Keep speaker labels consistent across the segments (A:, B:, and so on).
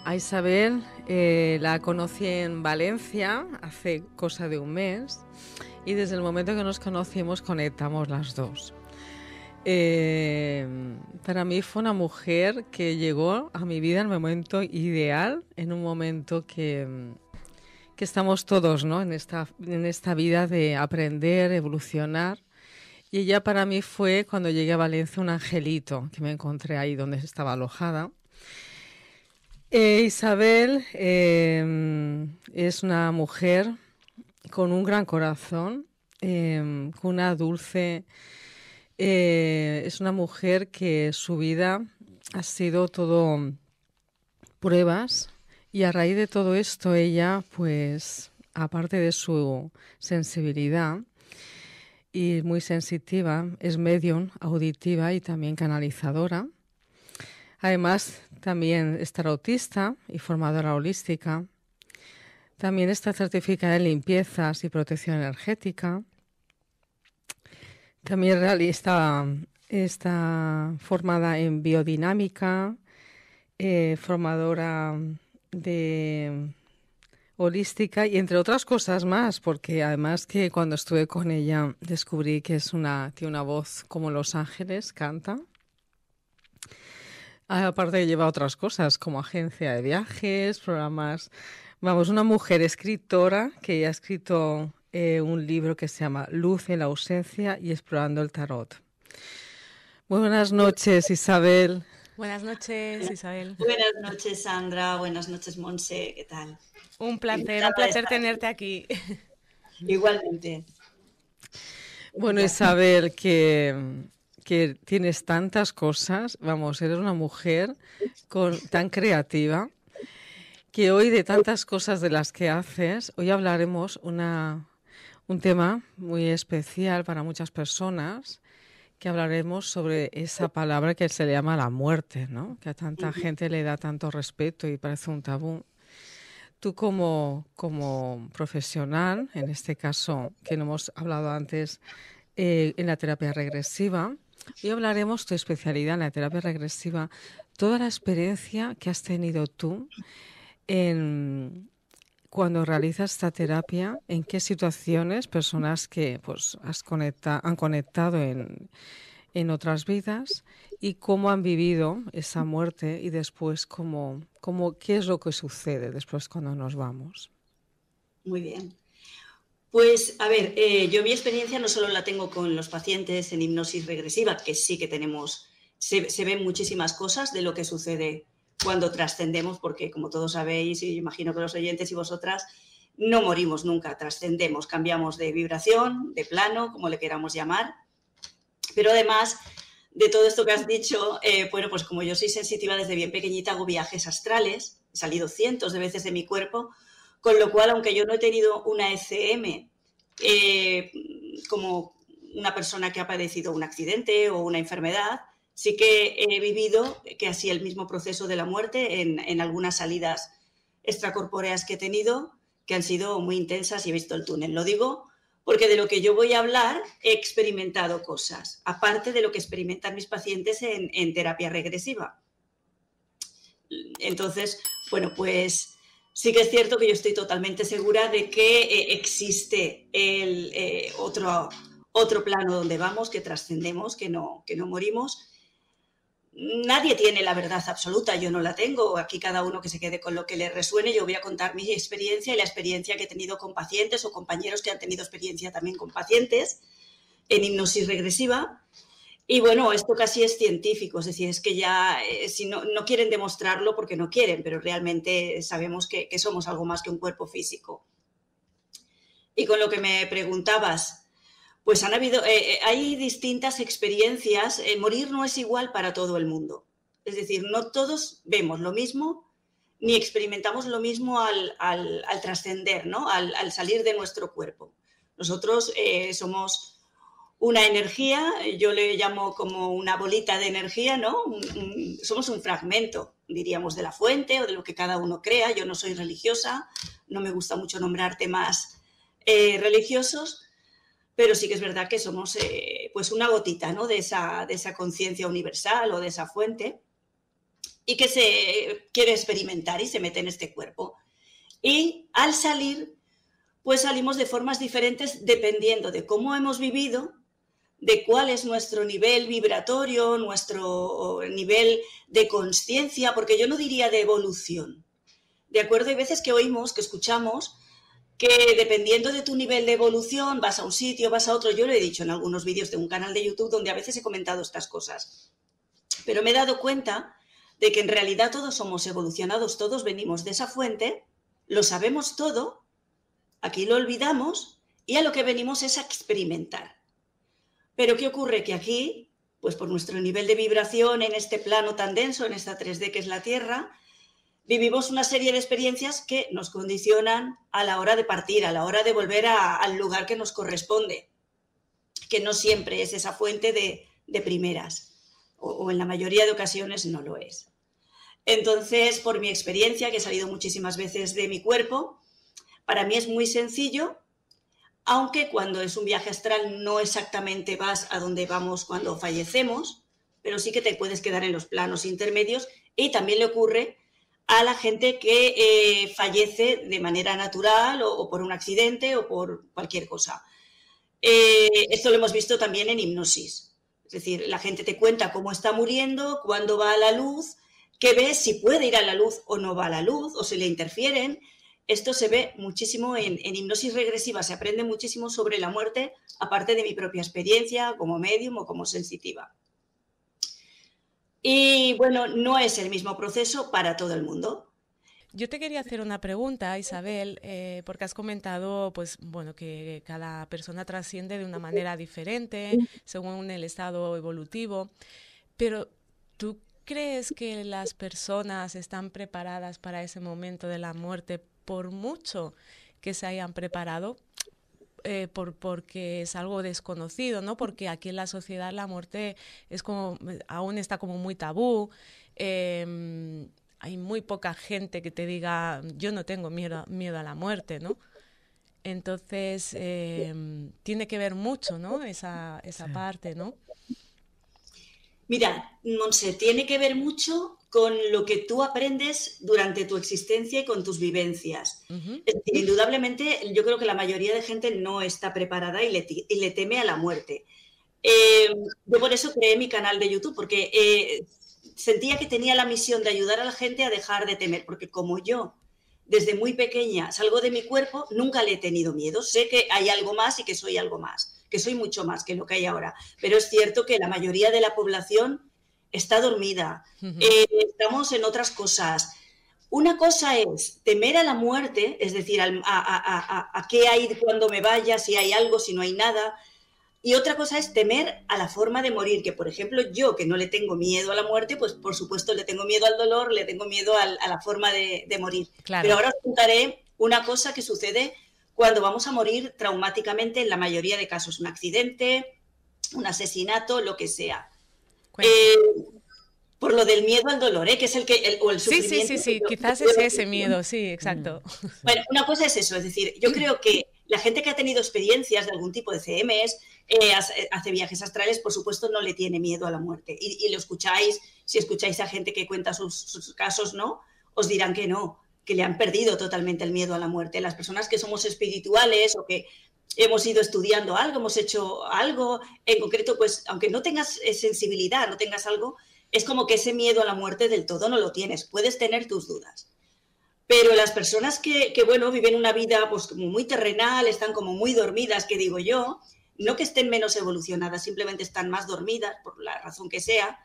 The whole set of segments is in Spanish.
A: A Isabel la conocí en Valencia hace cosa de un mes y desde el momento que nos conocimos conectamos las dos. Para mí fue una mujer que llegó a mi vida en el momento ideal, en un momento que estamos todos, ¿no? en esta vida de aprender, evolucionar. Y ella para mí fue, cuando llegué a Valencia, un angelito que me encontré ahí donde estaba alojada. Isabel es una mujer con un gran corazón, con una dulce... es una mujer que su vida ha sido todo pruebas y a raíz de todo esto ella, pues, aparte de su sensibilidad y muy sensitiva, es medium, auditiva y también canalizadora. Además, también es tarotista y formadora holística. También está certificada en limpiezas y protección energética. También está formada en biodinámica, formadora de holística y entre otras cosas más, porque además que cuando estuve con ella descubrí que tiene una voz como Los Ángeles, canta. Aparte lleva otras cosas como agencia de viajes, programas. Vamos, una mujer escritora que ha escrito un libro que se llama Luz en la ausencia y explorando el tarot. Muy buenas noches, Isabel.
B: Buenas noches, Isabel.
C: Buenas noches, Sandra. Buenas noches, Monse. ¿Qué tal?
B: Un placer tenerte aquí.
C: Igualmente.
A: Bueno, Isabel, que tienes tantas cosas, vamos, eres una mujer tan creativa, que hoy de tantas cosas de las que haces, hoy hablaremos un tema muy especial para muchas personas, que hablaremos sobre esa palabra que se le llama la muerte, ¿no? Que a tanta gente le da tanto respeto y parece un tabú. Tú como profesional, en este caso que no hemos hablado antes, en la terapia regresiva, hoy hablaremos tu especialidad en la terapia regresiva, toda la experiencia que has tenido tú cuando realizas esta terapia, en qué situaciones, personas que pues han conectado en otras vidas y cómo han vivido esa muerte y después qué es lo que sucede después cuando nos vamos.
C: Muy bien. Pues, a ver, yo mi experiencia no solo la tengo con los pacientes en hipnosis regresiva, que sí que se ven muchísimas cosas de lo que sucede cuando trascendemos, porque como todos sabéis, y imagino que los oyentes y vosotras, no morimos nunca, trascendemos, cambiamos de vibración, de plano, como le queramos llamar. Pero además de todo esto que has dicho, bueno, pues como yo soy sensitiva desde bien pequeñita, hago viajes astrales, he salido cientos de veces de mi cuerpo, con lo cual, aunque yo no he tenido una ECM como una persona que ha padecido un accidente o una enfermedad, sí que he vivido casi el mismo proceso de la muerte en algunas salidas extracorpóreas que he tenido, que han sido muy intensas y he visto el túnel. Lo digo porque de lo que yo voy a hablar he experimentado cosas, aparte de lo que experimentan mis pacientes en terapia regresiva. Entonces, bueno, pues sí que es cierto que yo estoy totalmente segura de que existe otro plano donde vamos, que trascendemos, que no morimos. Nadie tiene la verdad absoluta, yo no la tengo. Aquí cada uno que se quede con lo que le resuene. Yo voy a contar mi experiencia y la experiencia que he tenido con pacientes o compañeros que han tenido experiencia también con pacientes en hipnosis regresiva. Y bueno, esto casi es científico, es decir, es que ya si no quieren demostrarlo porque no quieren, pero realmente sabemos que somos algo más que un cuerpo físico. Y con lo que me preguntabas, pues hay distintas experiencias. Morir no es igual para todo el mundo. Es decir, no todos vemos lo mismo ni experimentamos lo mismo al trascender, ¿no? Al salir de nuestro cuerpo. Nosotros somos una energía, yo le llamo como una bolita de energía, ¿no? Somos un fragmento, diríamos, de la fuente o de lo que cada uno crea. Yo no soy religiosa, no me gusta mucho nombrar temas religiosos, pero sí que es verdad que somos pues una gotita, ¿no? de esa conciencia universal o de esa fuente. y que se quiere experimentar y se mete en este cuerpo. Y al salir, pues salimos de formas diferentes dependiendo de cómo hemos vivido, de cuál es nuestro nivel vibratorio, nuestro nivel de consciencia, porque yo no diría de evolución. ¿De acuerdo? Hay veces que oímos, que escuchamos, que dependiendo de tu nivel de evolución vas a un sitio, vas a otro. Yo lo he dicho en algunos vídeos de un canal de YouTube donde a veces he comentado estas cosas. Pero me he dado cuenta de que en realidad todos somos evolucionados, todos venimos de esa fuente, lo sabemos todo, aquí lo olvidamos y a lo que venimos es a experimentar. Pero ¿qué ocurre? Que aquí, pues por nuestro nivel de vibración en este plano tan denso, en esta 3D que es la Tierra, vivimos una serie de experiencias que nos condicionan a la hora de partir, a la hora de volver al lugar que nos corresponde, que no siempre es esa fuente de primeras, o en la mayoría de ocasiones no lo es. Entonces, por mi experiencia, que he salido muchísimas veces de mi cuerpo, para mí es muy sencillo, aunque cuando es un viaje astral no exactamente vas a donde vamos cuando fallecemos, pero sí que te puedes quedar en los planos intermedios y también le ocurre a la gente que fallece de manera natural o por un accidente o por cualquier cosa. Esto lo hemos visto también en hipnosis. Es decir, la gente te cuenta cómo está muriendo, cuándo va a la luz, qué ve, si puede ir a la luz o no va a la luz, o si le interfieren. Esto se ve muchísimo en hipnosis regresiva, se aprende muchísimo sobre la muerte, aparte de mi propia experiencia como médium o como sensitiva. Y bueno, no es el mismo proceso para todo el mundo.
B: Yo te quería hacer una pregunta, Isabel, porque has comentado, pues, bueno, que cada persona trasciende de una manera diferente según el estado evolutivo, pero ¿tú crees que las personas están preparadas para ese momento de la muerte por mucho que se hayan preparado? Porque es algo desconocido, ¿no? Porque aquí en la sociedad la muerte es como, aún está como muy tabú. Hay muy poca gente que te diga, yo no tengo miedo a la muerte, ¿no? Entonces, tiene que ver mucho, ¿no? Esa parte, ¿no?
C: Mira, Monse, tiene que ver mucho con lo que tú aprendes durante tu existencia y con tus vivencias. Es decir, indudablemente, yo creo que la mayoría de gente no está preparada y le teme a la muerte. Yo por eso creé mi canal de YouTube, porque sentía que tenía la misión de ayudar a la gente a dejar de temer, porque como yo, desde muy pequeña, salgo de mi cuerpo, nunca le he tenido miedo. Sé que hay algo más y que soy algo más, que soy mucho más que lo que hay ahora. Pero es cierto que la mayoría de la población está dormida. Estamos en otras cosas. Una cosa es temer a la muerte, es decir, a qué hay cuando me vaya, si hay algo, si no hay nada. Y otra cosa es temer a la forma de morir, que por ejemplo yo, que no le tengo miedo a la muerte, pues por supuesto le tengo miedo al dolor, le tengo miedo a la forma de morir. Claro. Pero ahora os contaré una cosa que sucede cuando vamos a morir traumáticamente en la mayoría de casos. Un accidente, un asesinato, lo que sea. Por lo del miedo al dolor, que es o el sufrimiento.
B: Sí, quizás es ese miedo, sí, exacto.
C: Bueno, una cosa es eso, es decir, yo creo que la gente que ha tenido experiencias de algún tipo de CMs, hace viajes astrales, por supuesto no le tiene miedo a la muerte. Y lo escucháis, si escucháis a gente que cuenta sus casos, ¿no? Os dirán que no, que le han perdido totalmente el miedo a la muerte. Las personas que somos espirituales o que hemos ido estudiando algo, hemos hecho algo en concreto, pues aunque no tengas sensibilidad, no tengas algo, es como que ese miedo a la muerte del todo no lo tienes. Puedes tener tus dudas. Pero las personas que bueno, viven una vida pues como muy terrenal, están como muy dormidas, que digo yo, no que estén menos evolucionadas, simplemente están más dormidas, por la razón que sea,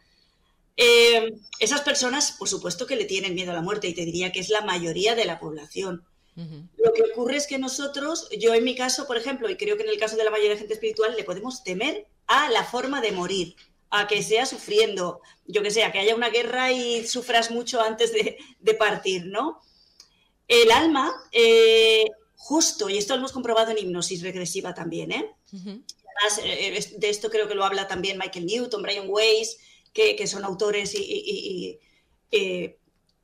C: esas personas, por supuesto que le tienen miedo a la muerte, y te diría que es la mayoría de la población. Lo que ocurre es que nosotros, yo en mi caso, por ejemplo, y creo que en el caso de la mayoría de gente espiritual, le podemos temer a la forma de morir, a que sea sufriendo, yo que sé, a que haya una guerra y sufras mucho antes de partir, ¿no? El alma, justo, y esto lo hemos comprobado en hipnosis regresiva también, Además, de esto creo que lo habla también Michael Newton, Brian Weiss, que son autores y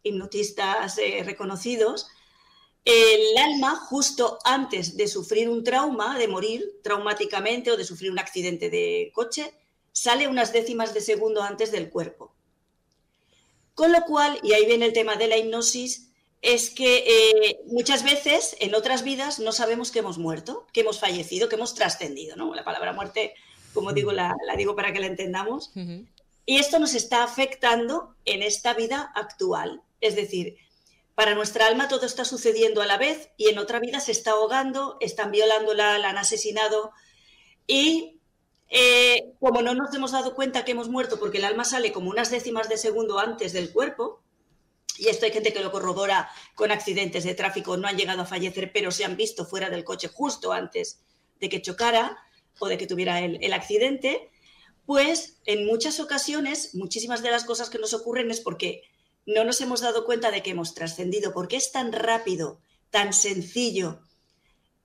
C: hipnotistas reconocidos. El alma, justo antes de sufrir un trauma, de morir traumáticamente o de sufrir un accidente de coche, sale unas décimas de segundo antes del cuerpo. Con lo cual, y ahí viene el tema de la hipnosis, es que muchas veces en otras vidas no sabemos que hemos muerto, que hemos fallecido, que hemos trascendido, ¿no? La palabra muerte, como digo, la digo para que la entendamos. Y esto nos está afectando en esta vida actual. Es decir, para nuestra alma todo está sucediendo a la vez y en otra vida se está ahogando, están violándola, la han asesinado y como no nos hemos dado cuenta que hemos muerto porque el alma sale como unas décimas de segundo antes del cuerpo, y esto hay gente que lo corrobora con accidentes de tráfico, no han llegado a fallecer pero se han visto fuera del coche justo antes de que chocara o de que tuviera el accidente, pues en muchas ocasiones, muchísimas de las cosas que nos ocurren es porque no nos hemos dado cuenta de que hemos trascendido, porque es tan rápido, tan sencillo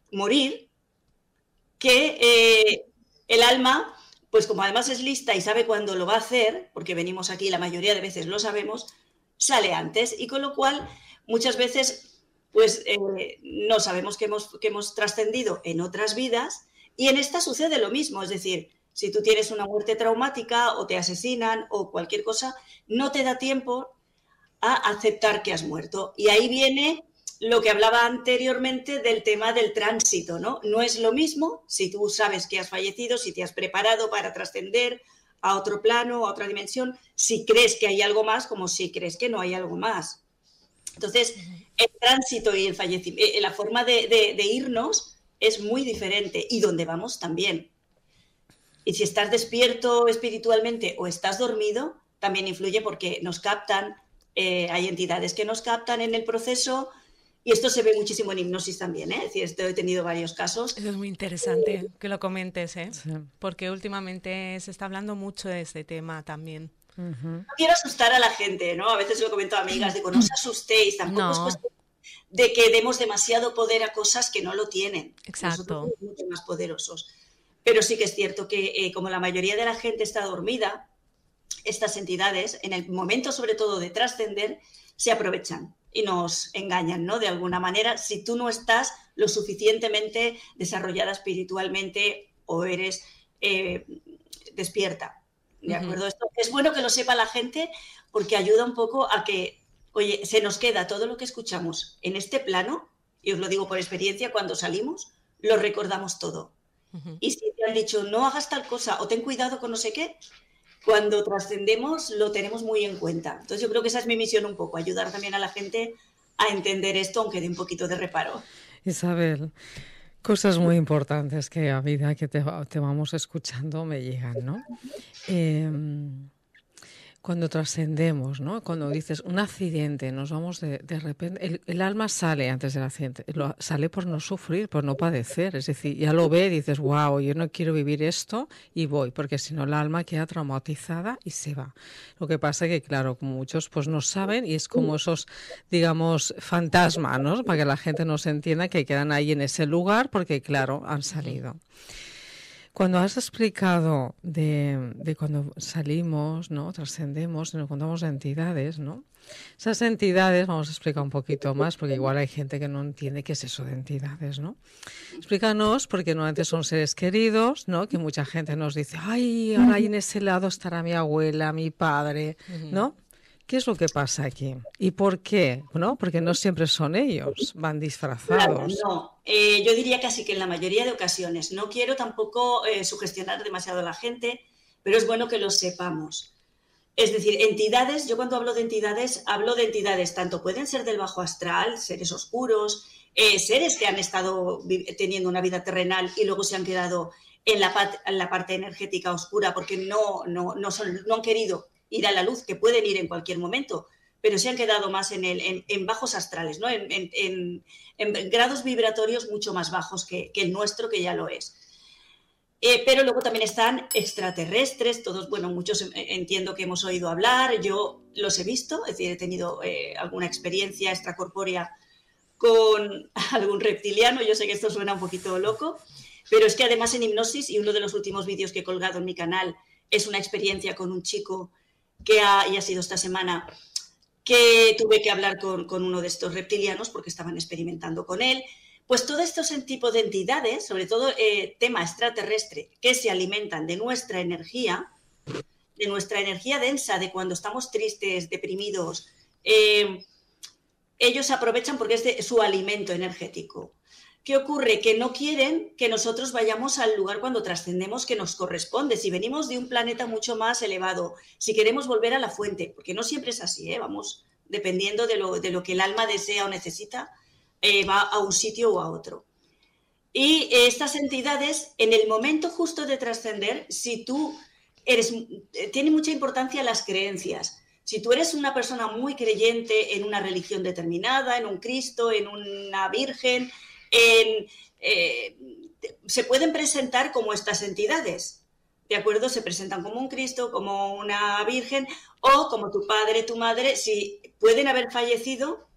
C: morir, que el alma, pues como además es lista y sabe cuándo lo va a hacer, porque venimos aquí la mayoría de veces lo sabemos, sale antes y con lo cual muchas veces pues no sabemos que hemos trascendido en otras vidas y en esta sucede lo mismo, es decir, si tú tienes una muerte traumática o te asesinan o cualquier cosa, no te da tiempo a aceptar que has muerto. Y ahí viene lo que hablaba anteriormente del tema del tránsito, ¿no? No es lo mismo si tú sabes que has fallecido, si te has preparado para trascender a otro plano, a otra dimensión, si crees que hay algo más, como si crees que no hay algo más. Entonces, el tránsito y el fallecimiento, la forma de irnos es muy diferente y donde vamos también. Y si estás despierto espiritualmente o estás dormido, también influye porque nos captan, hay entidades que nos captan en el proceso y esto se ve muchísimo en hipnosis también, ¿eh? Es decir, esto he tenido varios casos.
B: Eso es muy interesante que lo comentes, ¿eh?
A: Sí.
B: Porque últimamente se está hablando mucho de este tema también.
C: No quiero asustar a la gente, ¿no? A veces lo comento a amigas, digo, no os asustéis, tampoco es cuestión de que demos demasiado poder a cosas que no lo tienen.
B: Exacto.
C: Nosotros somos mucho más poderosos. Pero sí que es cierto que como la mayoría de la gente está dormida, estas entidades, en el momento sobre todo de trascender, se aprovechan y nos engañan, ¿no? De alguna manera, si tú no estás lo suficientemente desarrollada espiritualmente o eres despierta, ¿de acuerdo? Esto es bueno que lo sepa la gente porque ayuda un poco a que, oye, se nos queda todo lo que escuchamos en este plano, y os lo digo por experiencia, cuando salimos, lo recordamos todo. Y si te han dicho, no hagas tal cosa o ten cuidado con no sé qué, cuando trascendemos lo tenemos muy en cuenta. Entonces yo creo que esa es mi misión un poco, ayudar también a la gente a entender esto, aunque dé un poquito de reparo.
A: Isabel, cosas muy importantes que a medida que te vamos escuchando me llegan, ¿no? Cuando trascendemos, ¿no? Cuando dices un accidente, nos vamos de repente, el alma sale antes del accidente, sale por no sufrir, por no padecer, es decir, ya lo ve y dices, wow, yo no quiero vivir esto y voy, porque si no el alma queda traumatizada y se va. Lo que pasa es que, claro, como muchos pues no saben y es como esos, digamos, fantasmas, ¿no? Para que la gente no se entienda que quedan ahí en ese lugar porque, claro, han salido. Cuando has explicado de cuando salimos, ¿no? Trascendemos, nos contamos de entidades, ¿no? Esas entidades, vamos a explicar un poquito más, porque igual hay gente que no entiende qué es eso de entidades, ¿no? Explícanos, porque normalmente son seres queridos, ¿no? Que mucha gente nos dice, ay, ahora ahí en ese lado estará mi abuela, mi padre, ¿no? ¿Qué es lo que pasa aquí? ¿Y por qué? ¿No? Porque no siempre son ellos, van disfrazados.
C: Claro, no. Yo diría casi que en la mayoría de ocasiones. No quiero tampoco sugestionar demasiado a la gente, pero es bueno que lo sepamos. Es decir, entidades, yo cuando hablo de entidades tanto pueden ser del bajo astral, seres oscuros, seres que han estado teniendo una vida terrenal y luego se han quedado en la parte energética oscura porque no han querido ir a la luz, que pueden ir en cualquier momento, pero se han quedado más en bajos astrales, ¿no? En grados vibratorios mucho más bajos que el nuestro, que ya lo es. Pero luego también están extraterrestres, todos, bueno, muchos entiendo que hemos oído hablar, yo los he visto, es decir, he tenido alguna experiencia extracorpórea con algún reptiliano, yo sé que esto suena un poquito loco, pero es que además en hipnosis, y uno de los últimos vídeos que he colgado en mi canal es una experiencia con un chico y ha sido esta semana, que tuve que hablar con uno de estos reptilianos porque estaban experimentando con él. Pues todo esto es un tipo de entidades, sobre todo tema extraterrestre, que se alimentan de nuestra energía, de nuestra energía densa, de cuando estamos tristes, deprimidos, ellos aprovechan porque es su alimento energético. ¿Qué ocurre? Que no quieren que nosotros vayamos al lugar cuando trascendemos que nos corresponde. Si venimos de un planeta mucho más elevado, si queremos volver a la fuente, porque no siempre es así, vamos, dependiendo de lo que el alma desea o necesita, va a un sitio o a otro. Y estas entidades, en el momento justo de trascender, si tú tiene mucha importancia las creencias. Si tú eres una persona muy creyente en una religión determinada, en un Cristo, en una Virgen, se pueden presentar como estas entidades, ¿de acuerdo? Se presentan como un Cristo, como una Virgen o como tu padre, tu madre, si pueden haber fallecido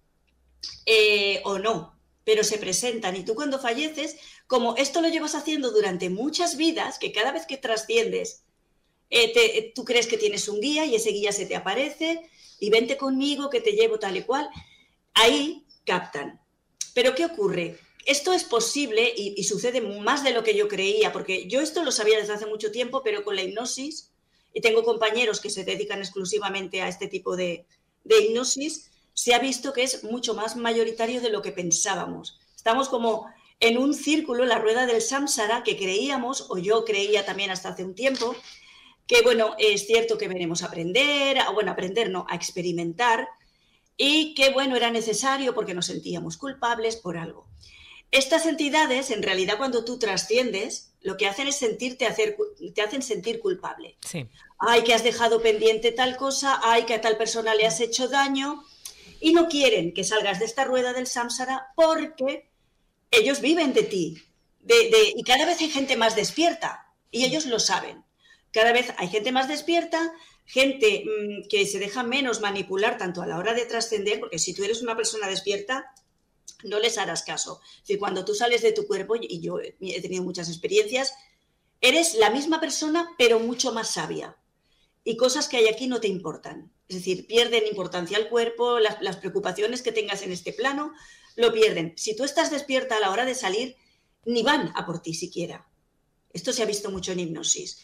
C: o no, pero se presentan. Y tú cuando falleces, como esto lo llevas haciendo durante muchas vidas, que cada vez que trasciendes, tú crees que tienes un guía y ese guía se te aparece y vente conmigo que te llevo tal y cual, ahí captan. Pero ¿qué ocurre? Esto es posible y sucede más de lo que yo creía, porque yo esto lo sabía desde hace mucho tiempo, pero con la hipnosis, y tengo compañeros que se dedican exclusivamente a este tipo de hipnosis, se ha visto que es mucho más mayoritario de lo que pensábamos. Estamos como en un círculo, la rueda del samsara, que creíamos, o yo creía también hasta hace un tiempo, que bueno, es cierto que venimos a aprender, a experimentar, y que bueno, era necesario porque nos sentíamos culpables por algo. Estas entidades, en realidad, cuando tú trasciendes, lo que hacen es te hacen sentir culpable.
B: Sí.
C: Ay, que has dejado pendiente tal cosa, ay, que a tal persona le has hecho daño, y no quieren que salgas de esta rueda del samsara porque ellos viven de ti. Y cada vez hay gente más despierta, y ellos lo saben. Cada vez hay gente más despierta, gente que se deja menos manipular tanto a la hora de trascender, porque si tú eres una persona despierta, no les harás caso. Es decir, cuando tú sales de tu cuerpo, y yo he tenido muchas experiencias, eres la misma persona, pero mucho más sabia. Y cosas que hay aquí no te importan. Es decir, pierden importancia al cuerpo, las preocupaciones que tengas en este plano, lo pierden. Si tú estás despierta a la hora de salir, ni van a por ti siquiera. Esto se ha visto mucho en hipnosis.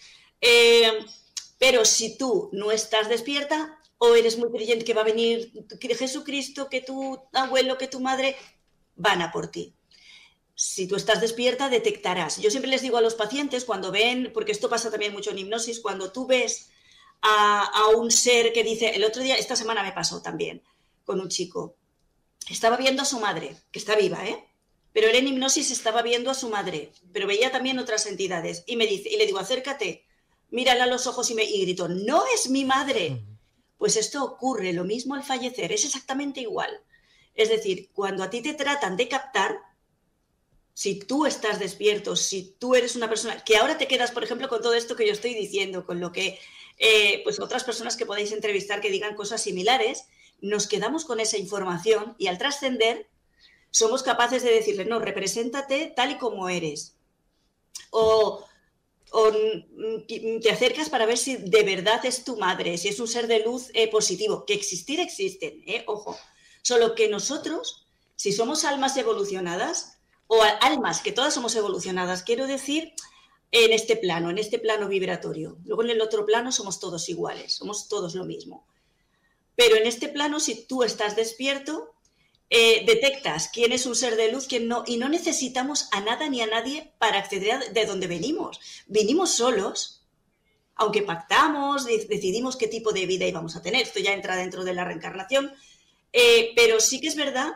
C: Pero si tú no estás despierta, o eres muy creyente que va a venir Jesucristo, que tu abuelo, que tu madre, van a por ti. Si tú estás despierta, detectarás. Yo siempre les digo a los pacientes cuando ven, porque esto pasa también mucho en hipnosis, cuando tú ves a un ser que dice, el otro día, esta semana me pasó también, con un chico, estaba viendo a su madre, que está viva, pero él en hipnosis estaba viendo a su madre, pero veía también otras entidades, y le digo, acércate, mírala a los ojos y grito, no es mi madre. Pues esto ocurre, lo mismo al fallecer, es exactamente igual. Es decir, cuando a ti te tratan de captar, si tú estás despierto, si tú eres una persona, que ahora te quedas, por ejemplo, con todo esto que yo estoy diciendo, con lo que pues otras personas que podáis entrevistar que digan cosas similares, nos quedamos con esa información y al trascender somos capaces de decirle, no, represéntate tal y como eres. O te acercas para ver si de verdad es tu madre, si es un ser de luz positivo, que existir existen, ojo. Solo que nosotros, si somos almas evolucionadas, o almas, que todas somos evolucionadas, quiero decir, en este plano vibratorio. Luego en el otro plano somos todos iguales, somos todos lo mismo. Pero en este plano, si tú estás despierto, detectas quién es un ser de luz, quién no, y no necesitamos a nada ni a nadie para acceder de donde venimos. Vinimos solos, aunque pactamos, decidimos qué tipo de vida íbamos a tener. Esto ya entra dentro de la reencarnación, pero sí que es verdad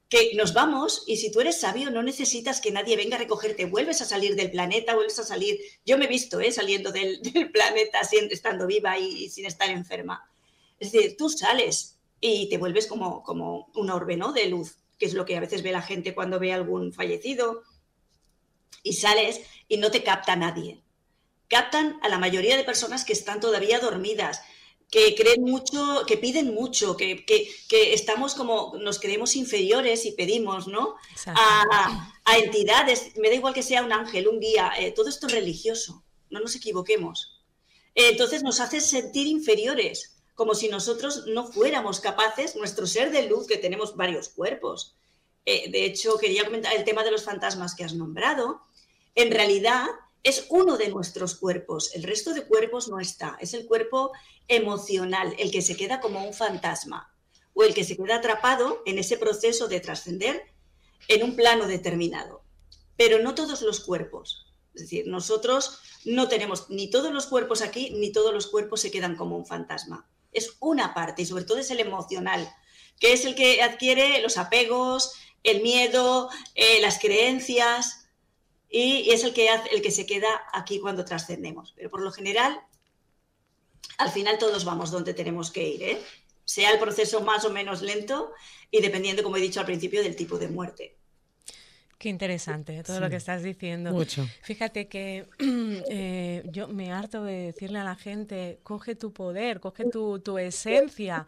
C: que nos vamos y si tú eres sabio no necesitas que nadie venga a recogerte, vuelves a salir del planeta, vuelves a salir, yo me he visto saliendo del planeta estando viva y sin estar enferma. Es decir, tú sales y te vuelves como un orbe, ¿no?, de luz, que es lo que a veces ve la gente cuando ve a algún fallecido, y sales y no te capta nadie. Captan a la mayoría de personas que están todavía dormidas, que creen mucho, que piden mucho, que estamos como, nos creemos inferiores y pedimos, ¿no?, a entidades, me da igual que sea un ángel, un guía, todo esto es religioso, no nos equivoquemos. Entonces nos hace sentir inferiores, como si nosotros no fuéramos capaces, nuestro ser de luz, que tenemos varios cuerpos. De hecho, quería comentar el tema de los fantasmas que has nombrado. En realidad, es uno de nuestros cuerpos, el resto de cuerpos no está, es el cuerpo emocional, el que se queda como un fantasma o el que se queda atrapado en ese proceso de trascender en un plano determinado, pero no todos los cuerpos. Es decir, nosotros no tenemos ni todos los cuerpos aquí, ni todos los cuerpos se quedan como un fantasma. Es una parte y sobre todo es el emocional, que es el que adquiere los apegos, el miedo, las creencias y es el que se queda aquí cuando trascendemos. Pero por lo general, al final todos vamos donde tenemos que ir, ¿eh? Sea el proceso más o menos lento y dependiendo, como he dicho al principio, del tipo de muerte.
B: Qué interesante todo lo que estás diciendo.
A: Mucho.
B: Fíjate que yo me harto de decirle a la gente, coge tu poder, coge tu esencia,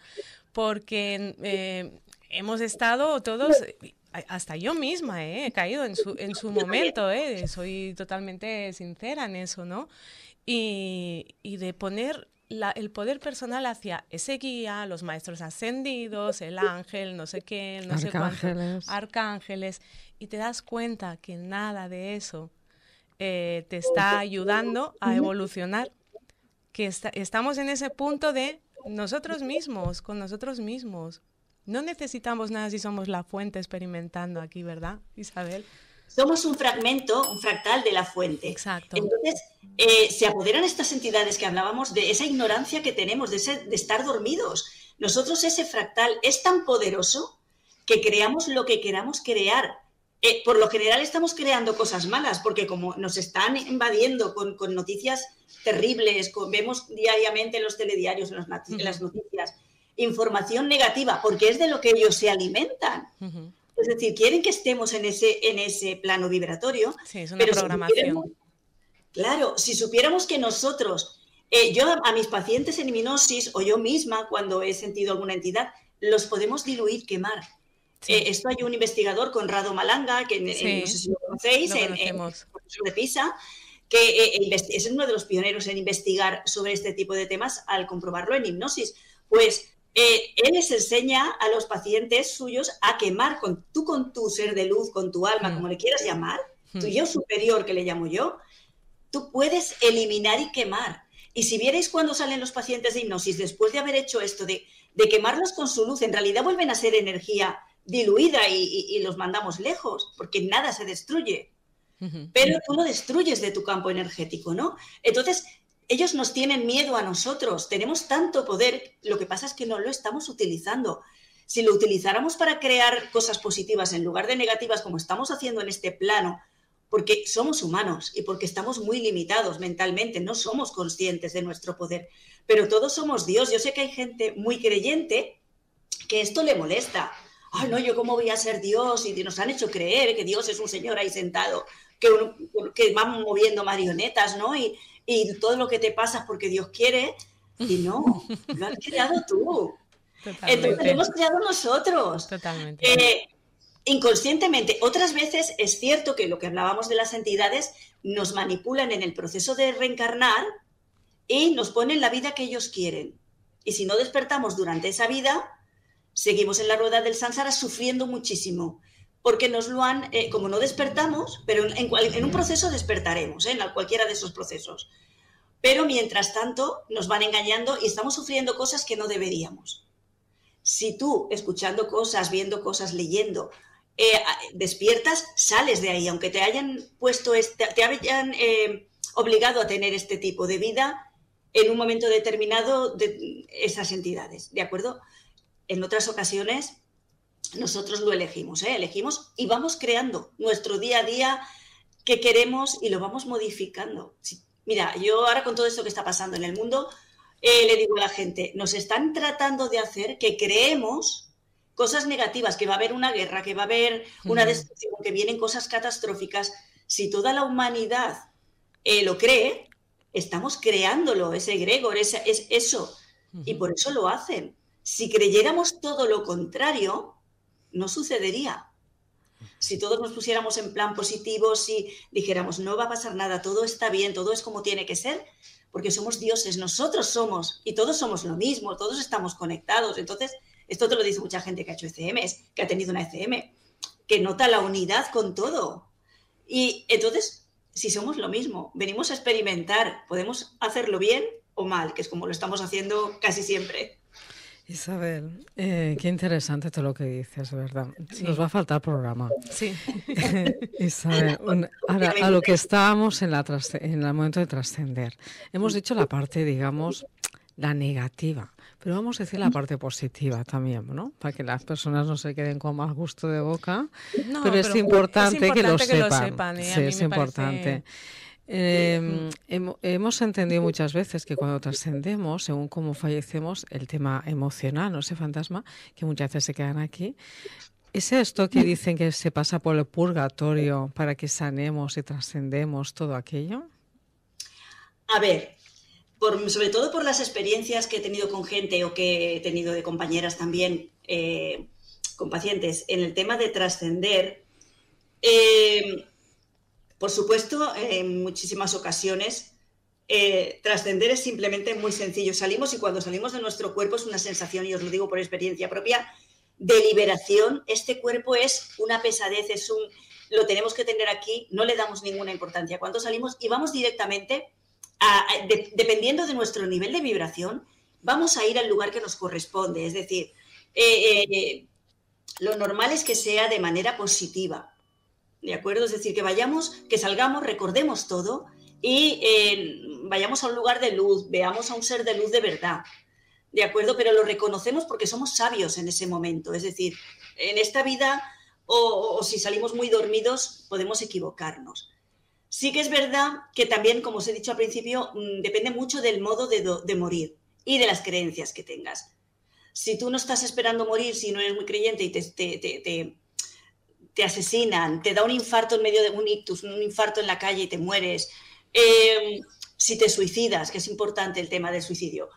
B: porque hemos estado todos, hasta yo misma he caído en su momento, soy totalmente sincera en eso, ¿no? Y de poner el poder personal hacia ese guía, los maestros ascendidos, el ángel, no sé qué, no sé cuánto, arcángeles, y te das cuenta que nada de eso te está ayudando a evolucionar, que estamos en ese punto de nosotros mismos, con nosotros mismos. No necesitamos nada si somos la fuente experimentando aquí, ¿verdad, Isabel?
C: Somos un fragmento, un fractal de la fuente.
B: Exacto.
C: Entonces, se apoderan estas entidades que hablábamos de esa ignorancia que tenemos, de estar dormidos. Nosotros, ese fractal es tan poderoso que creamos lo que queramos crear. Por lo general estamos creando cosas malas, porque como nos están invadiendo con noticias terribles, vemos diariamente en los telediarios, en las noticias, información negativa, porque es de lo que ellos se alimentan. Es decir, quieren que estemos en ese plano vibratorio.
B: Sí, es una programación.
C: Claro, si supiéramos que nosotros, yo a mis pacientes en hipnosis o yo misma cuando he sentido alguna entidad, los podemos diluir, quemar. Sí. Esto hay un investigador, Conrado Malanga, que no sé si lo conocéis, en el profesor de Pisa, que es uno de los pioneros en investigar sobre este tipo de temas al comprobarlo en hipnosis. Pues él les enseña a los pacientes suyos a quemar con tu ser de luz, con tu alma, como le quieras llamar, tu yo superior que le llamo yo, tú puedes eliminar y quemar. Y si vierais cuando salen los pacientes de hipnosis, después de haber hecho esto, de quemarlos con su luz, en realidad vuelven a ser energía diluida y los mandamos lejos, porque nada se destruye. Pero tú lo destruyes de tu campo energético, ¿no? Entonces, ellos nos tienen miedo a nosotros, tenemos tanto poder, lo que pasa es que no lo estamos utilizando. Si lo utilizáramos para crear cosas positivas en lugar de negativas, como estamos haciendo en este plano, porque somos humanos y porque estamos muy limitados mentalmente, no somos conscientes de nuestro poder, pero todos somos Dios. Yo sé que hay gente muy creyente que esto le molesta. Ay, no, ¿yo cómo voy a ser Dios? Y nos han hecho creer que Dios es un señor ahí sentado, que va moviendo marionetas, ¿no? Y todo lo que te pasa es porque Dios quiere. Y no, lo has creado tú. Totalmente. Entonces lo hemos creado nosotros.
B: Totalmente.
C: Inconscientemente. Otras veces es cierto que lo que hablábamos de las entidades nos manipulan en el proceso de reencarnar y nos ponen la vida que ellos quieren. Y si no despertamos durante esa vida, seguimos en la rueda del samsara sufriendo muchísimo. Porque nos lo han, como no despertamos, pero en un proceso despertaremos, en cualquiera de esos procesos. Pero mientras tanto nos van engañando y estamos sufriendo cosas que no deberíamos. Si tú, escuchando cosas, viendo cosas, leyendo, despiertas, sales de ahí, aunque te hayan puesto, te hayan obligado a tener este tipo de vida en un momento determinado de esas entidades, ¿de acuerdo? En otras ocasiones nosotros lo elegimos, elegimos y vamos creando nuestro día a día que queremos y lo vamos modificando. Mira, yo ahora con todo esto que está pasando en el mundo, le digo a la gente, nos están tratando de hacer que creemos cosas negativas, que va a haber una guerra, que va a haber una destrucción, que vienen cosas catastróficas. Si toda la humanidad lo cree, estamos creándolo, ese egregor, es eso. Y por eso lo hacen. Si creyéramos todo lo contrario, no sucedería. Si todos nos pusiéramos en plan positivo, si dijéramos no va a pasar nada, todo está bien, todo es como tiene que ser, porque somos dioses, nosotros somos, y todos somos lo mismo, todos estamos conectados. Entonces, esto te lo dice mucha gente que ha hecho ECMs, que ha tenido una ECM, que nota la unidad con todo. Y entonces, si somos lo mismo, venimos a experimentar, podemos hacerlo bien o mal, que es como lo estamos haciendo casi siempre.
A: Isabel, qué interesante todo lo que dices, ¿verdad?
B: Sí.
A: Nos va a faltar programa.
B: Sí.
A: Isabel, ahora a lo que estábamos en el momento de trascender. Hemos dicho la parte, digamos, la negativa, pero vamos a decir la parte positiva también, ¿no? Para que las personas no se queden con mal gusto de boca,
B: No,
A: pero es importante que lo sepan.
B: ¿eh?
A: Sí,
B: A mí
A: es
B: me
A: importante. Hemos entendido muchas veces que cuando trascendemos, según cómo fallecemos, el tema emocional, ¿no? Ese fantasma, que muchas veces se quedan aquí. ¿Es esto que dicen que se pasa por el purgatorio para que sanemos y trascendemos todo aquello?
C: A ver, sobre todo por las experiencias que he tenido con gente o que he tenido de compañeras también, con pacientes, en el tema de trascender, por supuesto, en muchísimas ocasiones, trascender es simplemente muy sencillo. Salimos y cuando salimos de nuestro cuerpo es una sensación, y os lo digo por experiencia propia, de liberación. Este cuerpo es una pesadez, lo tenemos que tener aquí, no le damos ninguna importancia. Cuando salimos y vamos directamente, dependiendo de nuestro nivel de vibración, vamos a ir al lugar que nos corresponde. Es decir, lo normal es que sea de manera positiva. ¿De acuerdo? Es decir, que salgamos, recordemos todo y vayamos a un lugar de luz, veamos a un ser de luz de verdad. ¿De acuerdo? Pero lo reconocemos porque somos sabios en ese momento. Es decir, en esta vida, o si salimos muy dormidos, podemos equivocarnos. Sí que es verdad que también, como os he dicho al principio, depende mucho del modo de morir y de las creencias que tengas. Si tú no estás esperando morir, si no eres muy creyente y te asesinan, te da un infarto en medio de un ictus, un infarto en la calle y te mueres, si te suicidas, que es importante el tema del suicidio,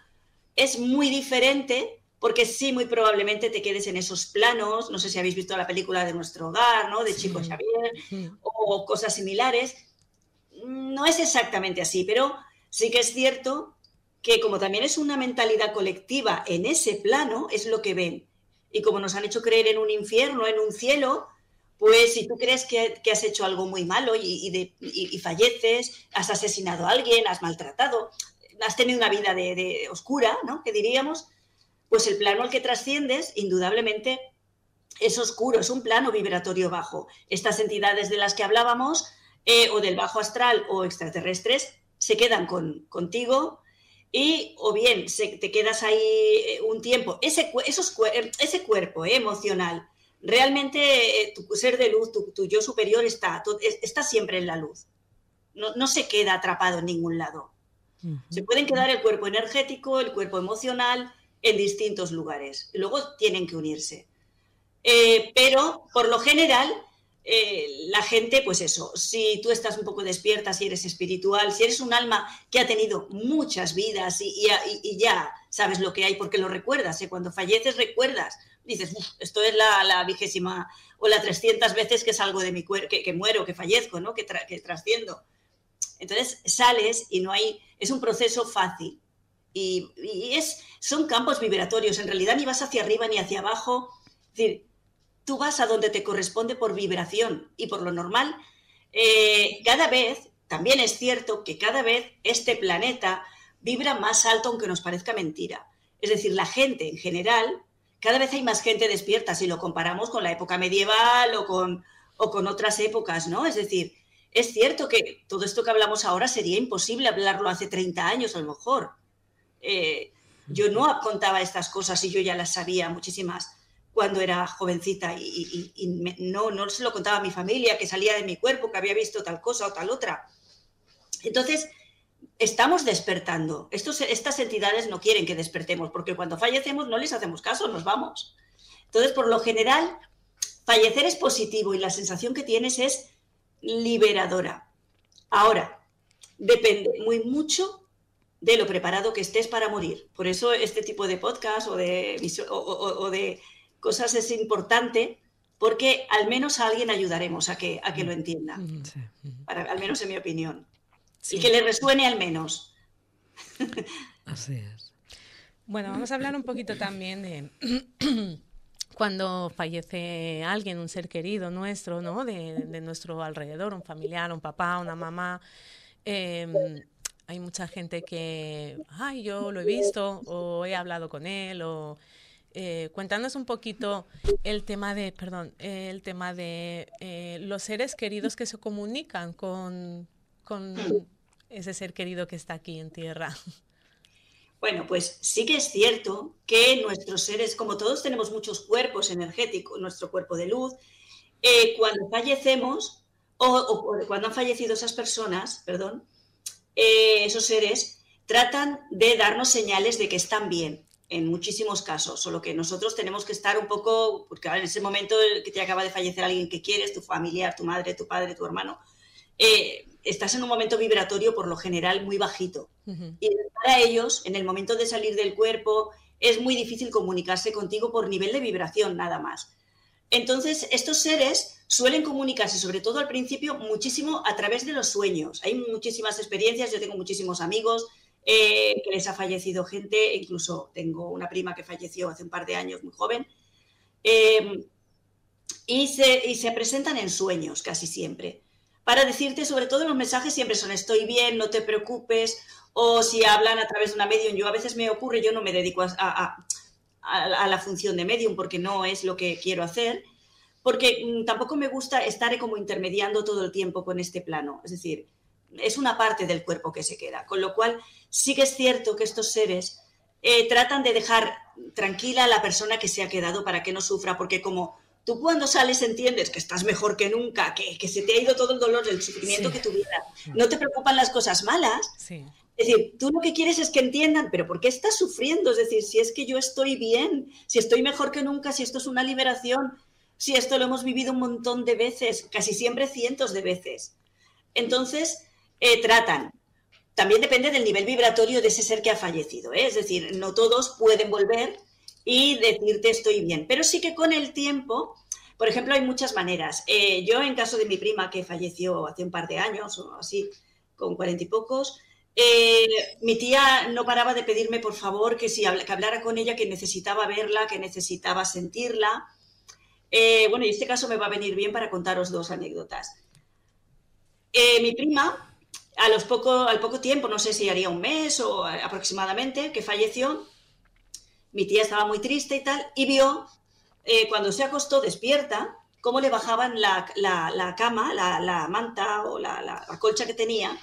C: es muy diferente porque sí, muy probablemente te quedes en esos planos. No sé si habéis visto la película de Nuestro Hogar, ¿no? De Chico Xavier, o cosas similares. No es exactamente así, pero sí que es cierto que como también es una mentalidad colectiva en ese plano, es lo que ven. Y como nos han hecho creer en un infierno, en un cielo, pues si tú crees que has hecho algo muy malo y falleces, has asesinado a alguien, has maltratado, has tenido una vida de oscura, ¿no? Que diríamos, pues el plano al que trasciendes, indudablemente, es oscuro, es un plano vibratorio bajo. Estas entidades de las que hablábamos, o del bajo astral o extraterrestres, se quedan contigo y o bien te quedas ahí un tiempo. Ese cuerpo emocional, realmente tu ser de luz, tu yo superior está siempre en la luz. No se queda atrapado en ningún lado. Se pueden quedar el cuerpo energético, el cuerpo emocional, en distintos lugares. Y luego tienen que unirse. Pero, por lo general, la gente, pues eso, si tú estás un poco despierta, si eres espiritual, si eres un alma que ha tenido muchas vidas y ya sabes lo que hay porque lo recuerdas, cuando falleces recuerdas, dices, esto es la 20ª o la 300 veces que salgo de mi cuerpo, que muero, que fallezco, ¿no? que trasciendo. Entonces sales y no hay, es un proceso fácil y son campos vibratorios, en realidad ni vas hacia arriba ni hacia abajo, es decir, tú vas a donde te corresponde por vibración y por lo normal, cada vez, también es cierto que cada vez este planeta vibra más alto aunque nos parezca mentira. Es decir, la gente en general, cada vez hay más gente despierta si lo comparamos con la época medieval o con otras épocas, ¿no? Es decir, es cierto que todo esto que hablamos ahora sería imposible hablarlo hace 30 años a lo mejor. Yo no contaba estas cosas y yo ya las sabía muchísimas cuando era jovencita y no se lo contaba a mi familia, que salía de mi cuerpo, que había visto tal cosa o tal otra. Entonces, estamos despertando. Estas entidades no quieren que despertemos, porque cuando fallecemos no les hacemos caso, nos vamos. Entonces, por lo general, fallecer es positivo y la sensación que tienes es liberadora. Ahora, depende muy mucho de lo preparado que estés para morir. Por eso este tipo de podcast o de cosas es importante, porque al menos a alguien ayudaremos a que lo entienda. Sí. Al menos en mi opinión. Sí. Y que le resuene al menos.
A: Así es.
B: Bueno, vamos a hablar un poquito también cuando fallece alguien, un ser querido nuestro, ¿no? De nuestro alrededor, un familiar, un papá, una mamá, hay mucha gente que, ay, yo lo he visto o he hablado con él o... cuéntanos un poquito el tema de los seres queridos que se comunican con ese ser querido que está aquí en tierra.
C: Bueno, pues sí que es cierto que nuestros seres, como todos tenemos muchos cuerpos energéticos, nuestro cuerpo de luz, cuando fallecemos o cuando han fallecido esas personas, perdón, esos seres tratan de darnos señales de que están bien, en muchísimos casos, solo que nosotros tenemos que estar un poco, porque en ese momento que te acaba de fallecer alguien que quieres, tu familiar, tu madre, tu padre, tu hermano, estás en un momento vibratorio por lo general muy bajito.
B: Uh-huh.
C: Y para ellos, en el momento de salir del cuerpo, es muy difícil comunicarse contigo por nivel de vibración nada más. Entonces, estos seres suelen comunicarse, sobre todo al principio, muchísimo a través de los sueños. Hay muchísimas experiencias, yo tengo muchísimos amigos que les ha fallecido gente, incluso tengo una prima que falleció hace un par de años, muy joven, y se presentan en sueños casi siempre, para decirte, sobre todo los mensajes siempre son estoy bien, no te preocupes, o si hablan a través de una medium, yo a veces me ocurre, yo no me dedico a la función de medium porque no es lo que quiero hacer, porque tampoco me gusta estar como intermediando todo el tiempo con este plano, es decir, es una parte del cuerpo que se queda, con lo cual sí que es cierto que estos seres tratan de dejar tranquila a la persona que se ha quedado para que no sufra, porque como tú cuando sales entiendes que estás mejor que nunca, que se te ha ido todo el dolor, el sufrimiento que tuvieras, no te preocupan las cosas malas.
B: Sí.
C: Es decir, tú lo que quieres es que entiendan, pero ¿por qué estás sufriendo? Es decir, si es que yo estoy bien, si estoy mejor que nunca, si esto es una liberación, si esto lo hemos vivido un montón de veces, casi siempre cientos de veces. Entonces, tratan. También depende del nivel vibratorio de ese ser que ha fallecido, ¿eh? Es decir, no todos pueden volver y decirte estoy bien, pero sí que con el tiempo, por ejemplo, hay muchas maneras. Yo en caso de mi prima que falleció hace un par de años o así, con 40 y pocos, mi tía no paraba de pedirme por favor que hablara con ella, que necesitaba verla, que necesitaba sentirla. Bueno, y este caso me va a venir bien para contaros dos anécdotas. Mi prima, al poco tiempo, no sé si haría un mes o aproximadamente, que falleció, mi tía estaba muy triste y tal, y vio, cuando se acostó despierta, cómo le bajaban la cama, la manta o la colcha que tenía,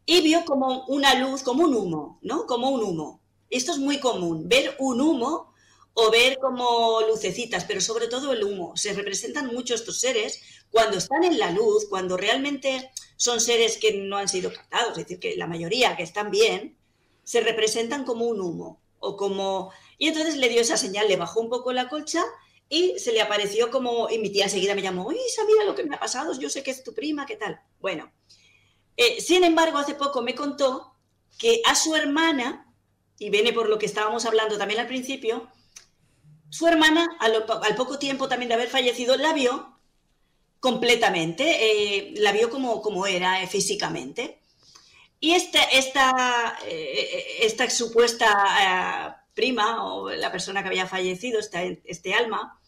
C: y vio como una luz, como un humo, ¿no? Como un humo. Esto es muy común, ver un humo o ver como lucecitas, pero sobre todo el humo. Se representan mucho estos seres cuando están en la luz, cuando realmente son seres que no han sido captados, es decir, que la mayoría que están bien, se representan como un humo o como... Y entonces le dio esa señal, le bajó un poco la colcha y se le apareció como... Y mi tía enseguida me llamó, Isa, mira lo que me ha pasado, yo sé que es tu prima, ¿qué tal? Bueno, sin embargo, hace poco me contó que a su hermana, y viene por lo que estábamos hablando también al principio, su hermana, al poco tiempo también de haber fallecido, la vio completamente, la vio como era físicamente. Y esta supuesta prima o la persona que había fallecido, este alma,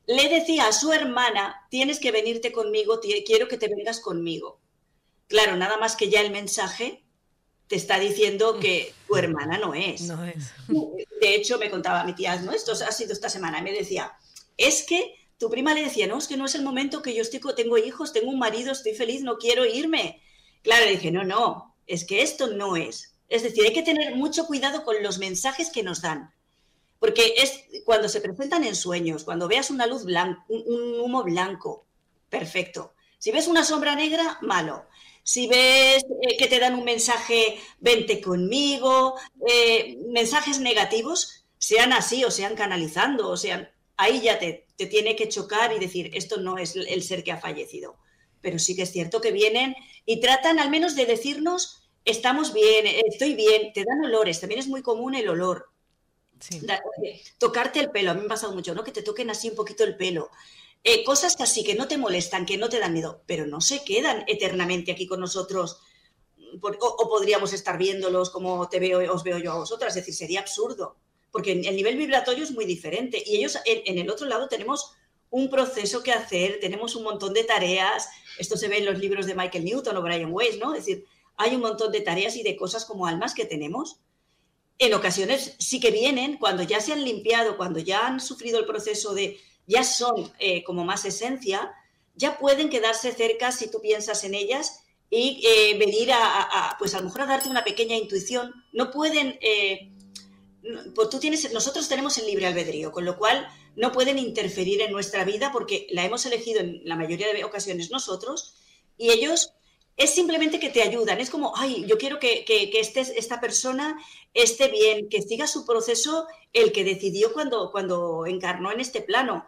C: le decía a su hermana, tienes que venirte conmigo, quiero que te vengas conmigo. Claro, nada más que ya el mensaje te está diciendo que tu hermana no es.
B: No es.
C: De hecho, me contaba mi tía, ¿no? Esto ha sido esta semana, y me decía, es que tu prima le decía, no, es que no es el momento que yo tengo hijos, tengo un marido, estoy feliz, no quiero irme. Claro, le dije, no, es que esto no es. Es decir, hay que tener mucho cuidado con los mensajes que nos dan. Porque es cuando se presentan en sueños, cuando veas una luz blanca, un humo blanco, perfecto. Si ves una sombra negra, malo. Si ves que te dan un mensaje, vente conmigo, mensajes negativos, sean así o sean canalizando, o sean, ahí ya te tiene que chocar y decir, esto no es el ser que ha fallecido. Pero sí que es cierto que vienen y tratan al menos de decirnos, estamos bien, estoy bien, te dan olores, también es muy común el olor.
B: Sí.
C: Tocarte el pelo, a mí me ha pasado mucho, ¿no? Que te toquen así un poquito el pelo. Cosas así que no te molestan, que no te dan miedo, pero no se quedan eternamente aquí con nosotros o podríamos estar viéndolos como os veo yo a vosotras, es decir, sería absurdo. porque el nivel vibratorio es muy diferente. Y ellos, en el otro lado, tenemos un proceso que hacer, tenemos un montón de tareas. Esto se ve en los libros de Michael Newton o Brian Weiss, ¿no? Es decir, hay un montón de tareas y de cosas como almas que tenemos. En ocasiones sí que vienen cuando ya se han limpiado, cuando ya han sufrido el proceso de, ya son como más esencia, ya pueden quedarse cerca si tú piensas en ellas y venir pues a lo mejor a darte una pequeña intuición. No pueden, pues nosotros tenemos el libre albedrío, con lo cual no pueden interferir en nuestra vida porque la hemos elegido en la mayoría de ocasiones nosotros, y ellos es simplemente que te ayudan. Es como, ay, yo quiero que esta persona esté bien, que siga su proceso el que decidió cuando encarnó en este plano.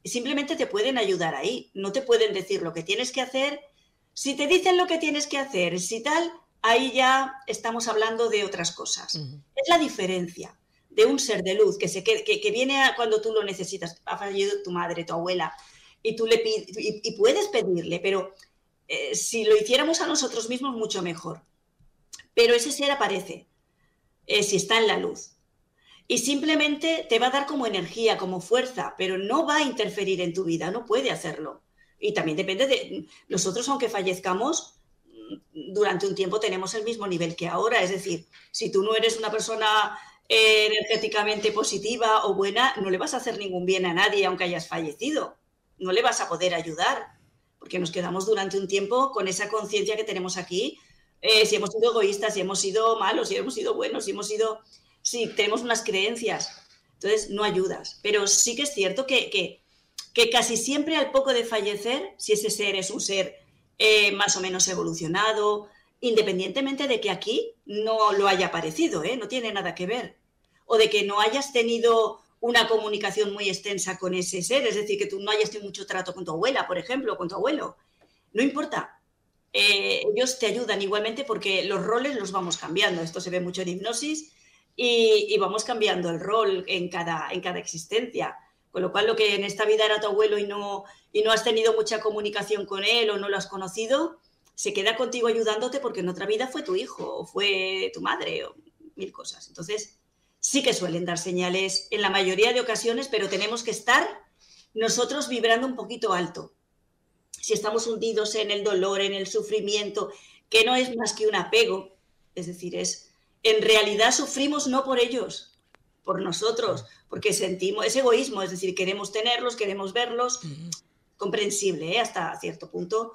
C: Simplemente te pueden ayudar ahí, no te pueden decir lo que tienes que hacer. Si te dicen lo que tienes que hacer, si tal, ahí ya estamos hablando de otras cosas. Es la diferencia de un ser de luz que viene cuando tú lo necesitas. Ha fallecido tu madre, tu abuela, y tú le pides, y puedes pedirle, pero si lo hiciéramos a nosotros mismos, mucho mejor. Pero ese ser aparece si está en la luz. Y simplemente te va a dar como energía, como fuerza, pero no va a interferir en tu vida, no puede hacerlo. Y también depende de... Nosotros, aunque fallezcamos, durante un tiempo tenemos el mismo nivel que ahora. Es decir, si tú no eres una persona energéticamente positiva o buena, no le vas a hacer ningún bien a nadie aunque hayas fallecido. No le vas a poder ayudar, porque nos quedamos durante un tiempo con esa conciencia que tenemos aquí. Si hemos sido egoístas, si hemos sido malos, si hemos sido buenos, si hemos sido... Sí, tenemos unas creencias, entonces no ayudas. Pero sí que es cierto que casi siempre al poco de fallecer, si ese ser es un ser más o menos evolucionado, independientemente de que aquí no lo haya aparecido, no tiene nada que ver, o de que no hayas tenido una comunicación muy extensa con ese ser, es decir, que tú no hayas tenido mucho trato con tu abuela, por ejemplo, o con tu abuelo, no importa. Ellos te ayudan igualmente porque los roles los vamos cambiando. Esto se ve mucho en hipnosis. Y vamos cambiando el rol en cada existencia. Con lo cual, lo que en esta vida era tu abuelo y no has tenido mucha comunicación con él o no lo has conocido, se queda contigo ayudándote porque en otra vida fue tu hijo o fue tu madre o mil cosas. Entonces, sí que suelen dar señales en la mayoría de ocasiones, pero tenemos que estar nosotros vibrando un poquito alto. Si estamos hundidos en el dolor, en el sufrimiento, que no es más que un apego, es decir, en realidad sufrimos no por ellos, por nosotros, porque sentimos ese egoísmo, es decir, queremos tenerlos, queremos verlos, comprensible, hasta cierto punto,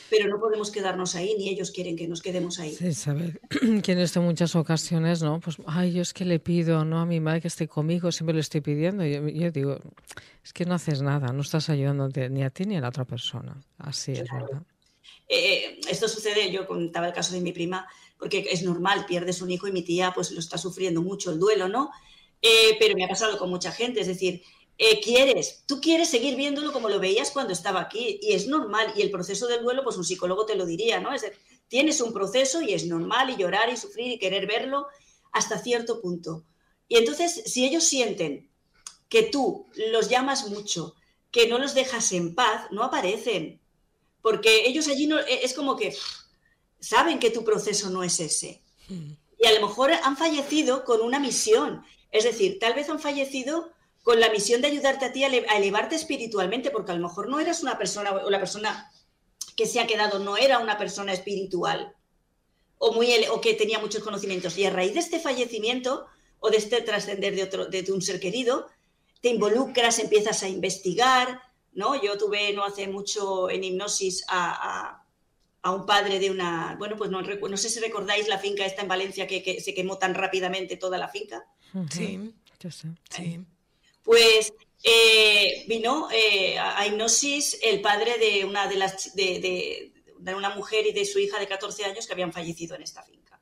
C: pero no podemos quedarnos ahí, ni ellos quieren que nos quedemos ahí.
A: Sí, saber que en esto muchas ocasiones, ¿no? Pues, ay, yo es que le pido, ¿no? A mi madre que esté conmigo, siempre le estoy pidiendo. Yo digo, es que no haces nada, no estás ayudándote ni a ti ni a la otra persona. Así es, ¿verdad?
C: Esto sucede, yo contaba el caso de mi prima, porque es normal, pierdes un hijo y mi tía pues lo está sufriendo mucho el duelo, ¿no? Pero me ha pasado con mucha gente, es decir, tú quieres seguir viéndolo como lo veías cuando estaba aquí, y es normal, y el proceso del duelo, pues un psicólogo te lo diría, ¿no? Es decir, tienes un proceso y es normal, y llorar y sufrir y querer verlo hasta cierto punto. Y entonces, si ellos sienten que tú los llamas mucho, que no los dejas en paz, no aparecen, porque ellos allí no, es como que saben que tu proceso no es ese. Y a lo mejor han fallecido con una misión. Es decir, tal vez han fallecido con la misión de ayudarte a ti a elevarte espiritualmente, porque a lo mejor no eras una persona, o la persona que se ha quedado no era una persona espiritual o que tenía muchos conocimientos. Y a raíz de este fallecimiento o de este trascender de un ser querido, te involucras, empiezas a investigar, ¿no? Yo tuve no hace mucho en hipnosis a un padre de una... Bueno, pues no sé si recordáis la finca esta en Valencia que se quemó tan rápidamente toda la finca.
B: Sí,
A: yo sé.
B: Sí.
C: Pues vino a hipnosis el padre de una mujer y de su hija de 14 años que habían fallecido en esta finca,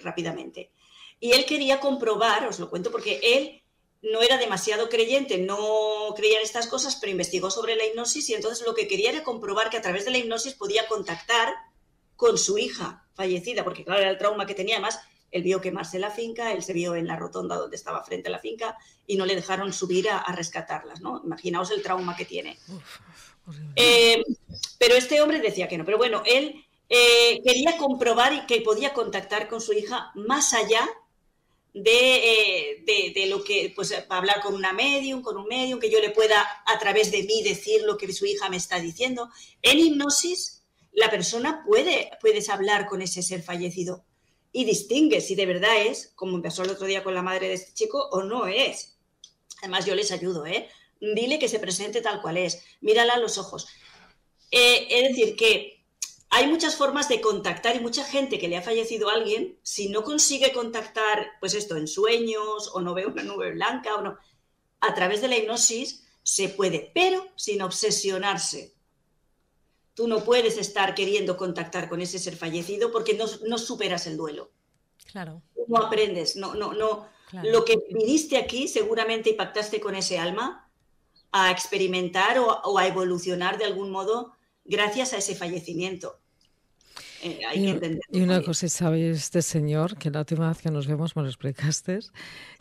C: rápidamente. Y él quería comprobar, os lo cuento porque él no era demasiado creyente, no creía en estas cosas, pero investigó sobre la hipnosis y entonces lo que quería era comprobar que a través de la hipnosis podía contactar con su hija fallecida, porque claro, era el trauma que tenía. Además, él vio quemarse la finca, él se vio en la rotonda donde estaba frente a la finca y no le dejaron subir a rescatarlas, ¿no? Imaginaos el trauma que tiene. Pero este hombre decía que no. Pero bueno, él quería comprobar y que podía contactar con su hija más allá de lo que, pues, hablar con un medium, que yo le pueda a través de mí decir lo que su hija me está diciendo. En hipnosis, la persona puedes hablar con ese ser fallecido y distingue si de verdad es, como me pasó el otro día con la madre de este chico, o no es. Además, yo les ayudo, dile que se presente tal cual es, mírala a los ojos. Es decir, que hay muchas formas de contactar y mucha gente que le ha fallecido a alguien, si no consigue contactar, pues esto, en sueños, o no ve una nube blanca, o no, a través de la hipnosis se puede, pero sin obsesionarse. Tú no puedes estar queriendo contactar con ese ser fallecido porque no superas el duelo.
B: Claro.
C: No aprendes, no. Claro. Lo que viniste aquí seguramente impactaste con ese alma a experimentar o a evolucionar de algún modo gracias a ese fallecimiento. Hay que entenderlo.
A: Y una cosa, ¿sabéis? Este señor, que la última vez que nos vemos me lo explicaste,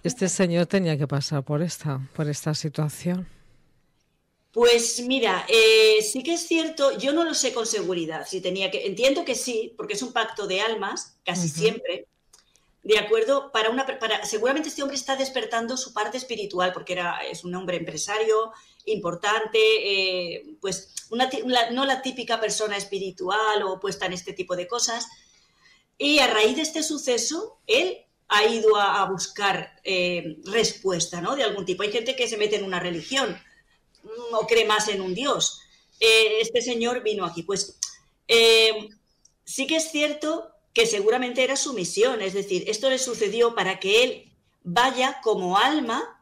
A: este señor tenía que pasar por esta situación.
C: Pues mira, sí que es cierto, yo no lo sé con seguridad, si tenía que, entiendo que sí, porque es un pacto de almas, casi siempre, ¿de acuerdo? Seguramente este hombre está despertando su parte espiritual, porque es un hombre empresario importante, pues no la típica persona espiritual o puesta en este tipo de cosas. Y a raíz de este suceso, él ha ido a buscar respuesta, ¿no? De algún tipo. Hay gente que se mete en una religión o cree más en un Dios. Este señor vino aquí. Pues sí que es cierto que seguramente era su misión, es decir, esto le sucedió para que él vaya como alma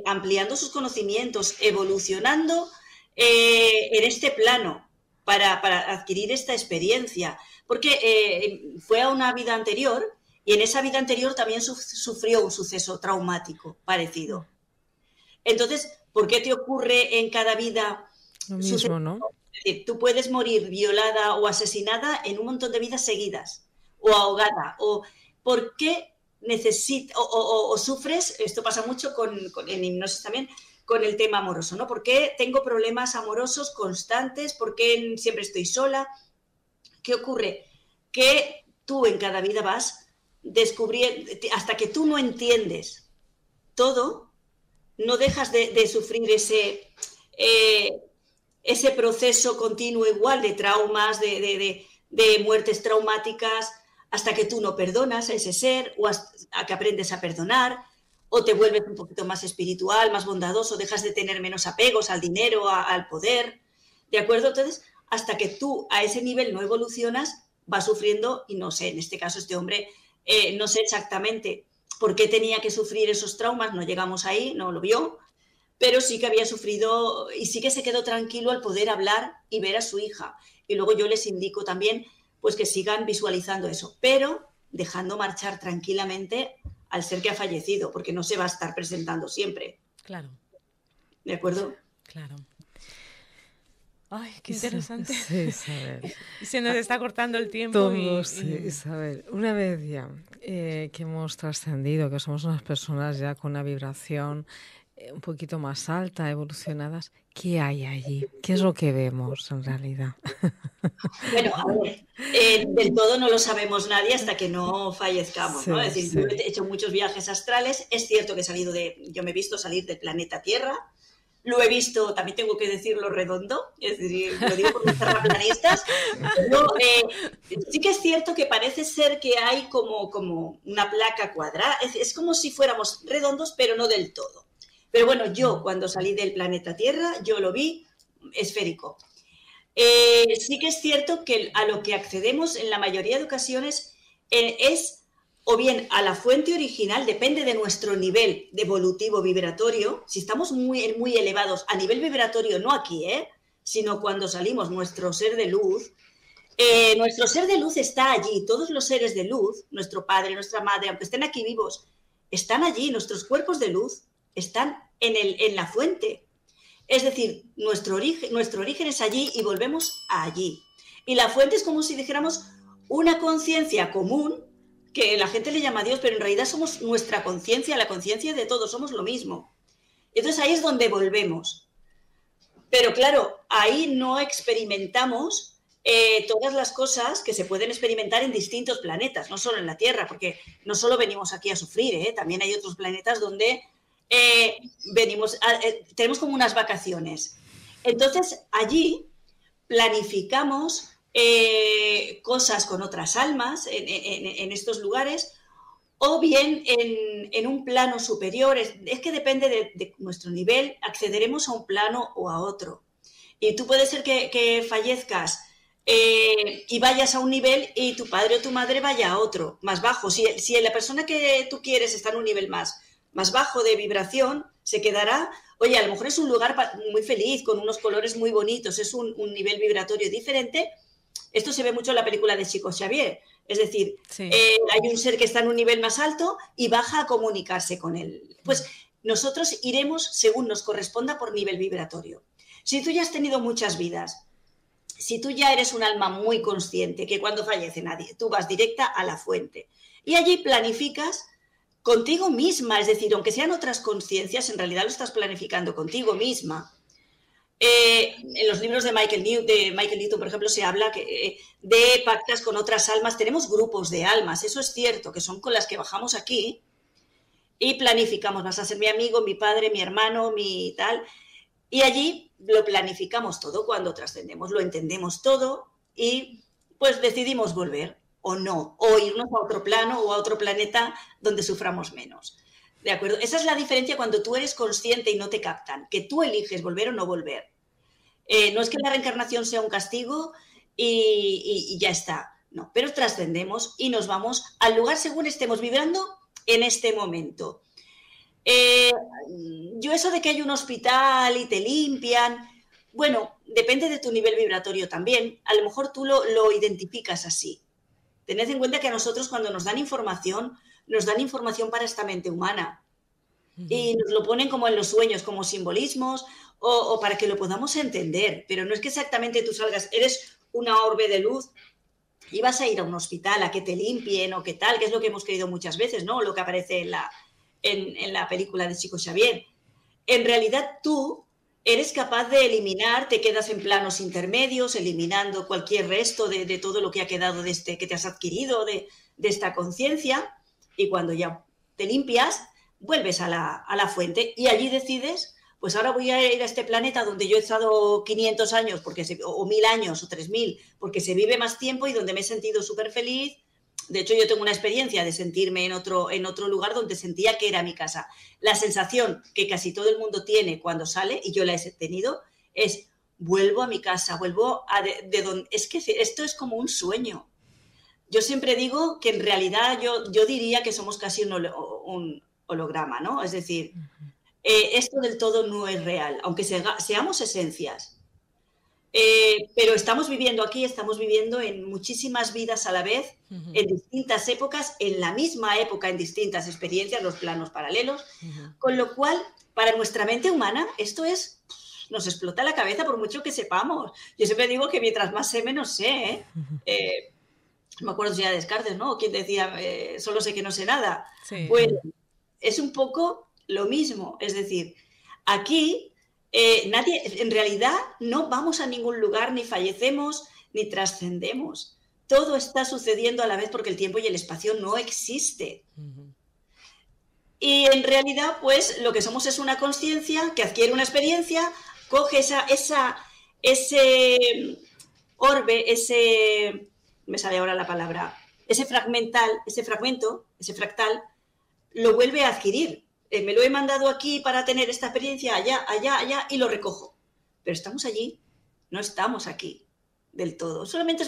C: ampliando sus conocimientos, evolucionando en este plano para adquirir esta experiencia, porque fue a una vida anterior y en esa vida anterior también sufrió un suceso traumático parecido. Entonces, ¿por qué te ocurre en cada vida
A: lo mismo, no?
C: Es decir, tú puedes morir violada o asesinada en un montón de vidas seguidas, o ahogada, o ¿por qué o sufres? Esto pasa mucho en hipnosis también, con el tema amoroso, ¿no? ¿Por qué tengo problemas amorosos constantes? ¿Por qué siempre estoy sola? ¿Qué ocurre? Que tú en cada vida vas descubriendo, hasta que tú no entiendes todo, no dejas de sufrir ese proceso continuo igual de traumas, de muertes traumáticas, hasta que tú no perdonas a ese ser o a que aprendes a perdonar o te vuelves un poquito más espiritual, más bondadoso, dejas de tener menos apegos al dinero, al poder, ¿de acuerdo? Entonces, hasta que tú a ese nivel no evolucionas, vas sufriendo, y no sé, en este caso este hombre, no sé exactamente por qué tenía que sufrir esos traumas, no llegamos ahí, no lo vio, pero sí que había sufrido y sí que se quedó tranquilo al poder hablar y ver a su hija. Y luego yo les indico también pues que sigan visualizando eso, pero dejando marchar tranquilamente al ser que ha fallecido, porque no se va a estar presentando siempre.
B: Claro.
C: ¿De acuerdo?
B: Claro. Ay, qué interesante.
A: Sí, Isabel.
B: Se nos está cortando el tiempo.
A: Todo, sí, Isabel. Una vez ya que hemos trascendido, que somos unas personas ya con una vibración un poquito más alta, evolucionadas, ¿qué hay allí? ¿Qué es lo que vemos en realidad?
C: Bueno, a ver, del todo no lo sabemos nadie hasta que no fallezcamos, ¿no? Es decir, yo he hecho muchos viajes astrales, es cierto que yo me he visto salir del planeta Tierra, lo he visto, también tengo que decirlo, redondo, es decir, lo digo por los terraplanistas, pero sí que es cierto que parece ser que hay como una placa cuadrada, es como si fuéramos redondos, pero no del todo. Pero bueno, yo cuando salí del planeta Tierra, yo lo vi esférico. Sí que es cierto que a lo que accedemos en la mayoría de ocasiones es o bien a la fuente original, depende de nuestro nivel de evolutivo vibratorio. Si estamos muy elevados a nivel vibratorio, no aquí, sino cuando salimos, nuestro ser de luz está allí. Todos los seres de luz, nuestro padre, nuestra madre, aunque estén aquí vivos, están allí. Nuestros cuerpos de luz están en la fuente. Es decir, nuestro origen es allí y volvemos allí. Y la fuente es como si dijéramos una conciencia común, que la gente le llama Dios, pero en realidad somos nuestra conciencia, la conciencia de todos, somos lo mismo. Entonces ahí es donde volvemos. Pero claro, ahí no experimentamos todas las cosas que se pueden experimentar en distintos planetas, no solo en la Tierra, porque no solo venimos aquí a sufrir, también hay otros planetas donde tenemos como unas vacaciones. Entonces, allí planificamos cosas con otras almas en estos lugares, o bien en un plano superior. Es que depende de nuestro nivel, accederemos a un plano o a otro. Y tú puede ser que fallezcas y vayas a un nivel y tu padre o tu madre vaya a otro, más bajo. Si la persona que tú quieres está en un nivel más bajo de vibración, se quedará, oye, a lo mejor es un lugar muy feliz, con unos colores muy bonitos, es un nivel vibratorio diferente. Esto se ve mucho en la película de Chico Xavier. Es decir,
B: Sí.
C: Hay un ser que está en un nivel más alto y baja a comunicarse con él. Pues nosotros iremos según nos corresponda por nivel vibratorio. Si tú ya has tenido muchas vidas, si tú ya eres un alma muy consciente, que cuando fallece nadie, tú vas directa a la fuente y allí planificas contigo misma, es decir, aunque sean otras conciencias, en realidad lo estás planificando contigo misma. En los libros de Michael Newton, por ejemplo, se habla de pactas con otras almas. Tenemos grupos de almas, eso es cierto, que son con las que bajamos aquí y planificamos. Vas a ser mi amigo, mi padre, mi hermano, mi tal. Y allí lo planificamos todo cuando trascendemos, lo entendemos todo y pues decidimos volver o no, o irnos a otro plano o a otro planeta donde suframos menos. ¿De acuerdo? Esa es la diferencia cuando tú eres consciente y no te captan, que tú eliges volver o no volver. No es que la reencarnación sea un castigo y ya está, no, pero trascendemos y nos vamos al lugar según estemos vibrando en este momento. Yo eso de que hay un hospital y te limpian, bueno, depende de tu nivel vibratorio también. A lo mejor tú lo identificas así. Tened en cuenta que a nosotros cuando nos dan información para esta mente humana. Y nos lo ponen como en los sueños, como simbolismos o para que lo podamos entender. Pero no es que exactamente tú salgas, eres una orbe de luz y vas a ir a un hospital a que te limpien o qué tal, que es lo que hemos creído muchas veces, ¿no? Lo que aparece en la película de Chico Xavier. En realidad tú eres capaz de eliminar, te quedas en planos intermedios, eliminando cualquier resto de todo lo que ha quedado que te has adquirido de esta conciencia, y cuando ya te limpias, vuelves a la fuente y allí decides, pues ahora voy a ir a este planeta donde yo he estado 500 años, o 1000 años, o 3000, porque se vive más tiempo y donde me he sentido súper feliz. De hecho, yo tengo una experiencia de sentirme en otro lugar donde sentía que era mi casa. La sensación que casi todo el mundo tiene cuando sale, y yo la he tenido, es vuelvo a mi casa, vuelvo a de donde... Es que esto es como un sueño. Yo siempre digo que en realidad yo diría que somos casi un holograma, ¿no? Es decir, esto del todo no es real, aunque seamos esencias. Pero estamos viviendo aquí, estamos viviendo en muchísimas vidas a la vez, en distintas épocas, en la misma época, en distintas experiencias, los planos paralelos, con lo cual, para nuestra mente humana, esto nos explota la cabeza por mucho que sepamos. Yo siempre digo que mientras más sé, menos sé, no me acuerdo si era Descartes, ¿no? O quien decía, solo sé que no sé nada.
B: Sí.
C: Pues es un poco lo mismo, es decir, aquí... nadie, en realidad no vamos a ningún lugar, ni fallecemos, ni trascendemos. Todo está sucediendo a la vez porque el tiempo y el espacio no existe. Y en realidad, pues, lo que somos es una conciencia que adquiere una experiencia, coge ese orbe, me sale ahora la palabra, ese fragmento, ese fractal, lo vuelve a adquirir. Me lo he mandado aquí para tener esta experiencia, allá, y lo recojo. Pero estamos allí, no estamos aquí del todo. Solamente